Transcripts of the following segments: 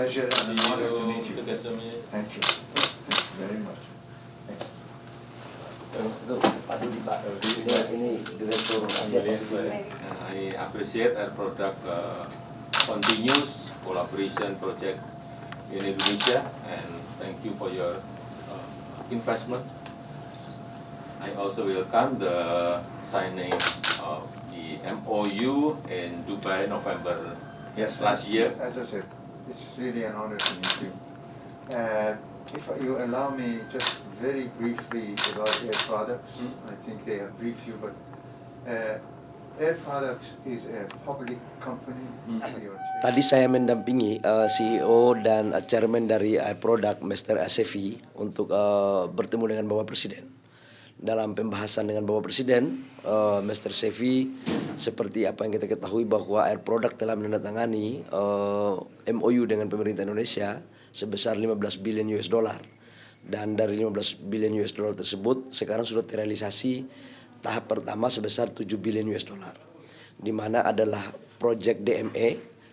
pleasure and an honor to meet you. Tugas kami. Thank you. Thank you very much. Thank you. Pak Dudi, Pak. Ini Direktur Asia Pasifik. I appreciate Air Product continuous collaboration project in Indonesia, and thank you for your investment. I also welcome the signing of the MOU in Dubai November Yes, last year. as I said, it's really an honor to meet you. If you allow me just very briefly about Air Products, I think they have briefed you, but Air Products is a public company. Tadi saya mendampingi CEO dan Chairman dari Air Product, Mr. Sefi, untuk bertemu dengan Bapak Presiden. Dalam pembahasan dengan Bapak Presiden, Mr. Sefi, seperti apa yang kita ketahui bahwa Air Product telah menandatangani MOU dengan pemerintah Indonesia sebesar 15 billion US dollar. Dan dari 15 billion US dollar tersebut sekarang sudah terrealisasi tahap pertama sebesar 7 billion US dollar. Di mana adalah proyek DME,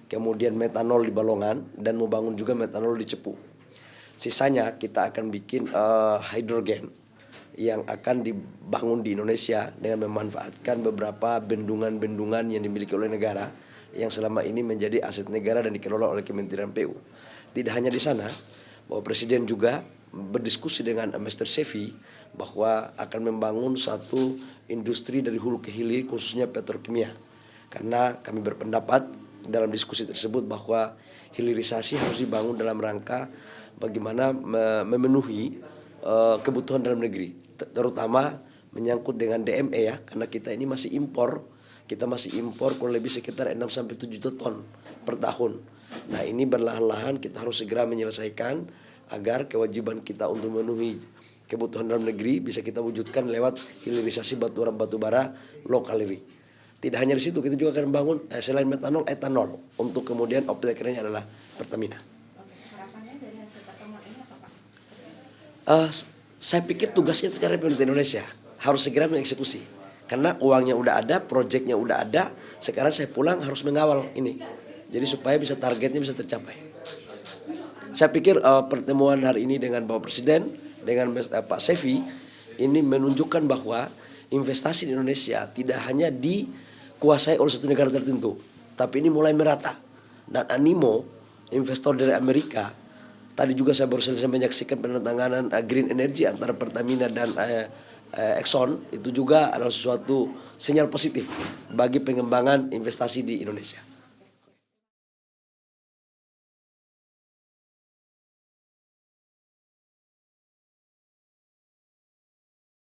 kemudian metanol di Balongan, dan membangun juga metanol di Cepu. Sisanya kita akan bikin hidrogen yang akan dibangun di Indonesia dengan memanfaatkan beberapa bendungan-bendungan yang dimiliki oleh negara yang selama ini menjadi aset negara dan dikelola oleh Kementerian PU. Tidak hanya di sana, Bapak Presiden juga berdiskusi dengan Mr. Sefi bahwa akan membangun satu industri dari hulu ke hilir khususnya petrokimia. Karena kami berpendapat dalam diskusi tersebut bahwa hilirisasi harus dibangun dalam rangka bagaimana memenuhi kebutuhan dalam negeri, terutama menyangkut dengan DME ya, karena kita ini masih impor, kurang lebih sekitar 6-7 juta ton per tahun. Nah ini berlahan-lahan kita harus segera menyelesaikan agar kewajiban kita untuk memenuhi kebutuhan dalam negeri bisa kita wujudkan lewat hilirisasi batubara lokaleri. Tidak hanya di situ, kita juga akan membangun selain metanol, etanol untuk kemudian operatornya adalah Pertamina. Harapannya dari hasil pertemuan ini apa, Pak? Saya pikir tugasnya sekarang pemerintah Indonesia harus segera mengeksekusi karena uangnya udah ada, proyeknya udah ada. Sekarang saya pulang harus mengawal ini, jadi supaya bisa targetnya bisa tercapai. Saya pikir pertemuan hari ini dengan Bapak Presiden dengan Pak Sefi ini menunjukkan bahwa investasi di Indonesia tidak hanya dikuasai oleh satu negara tertentu, tapi ini mulai merata. Dan animo investor dari Amerika, tadi juga saya baru selesai menyaksikan penandatanganan green energy antara Pertamina dan Exxon, itu juga adalah sesuatu sinyal positif bagi pengembangan investasi di Indonesia.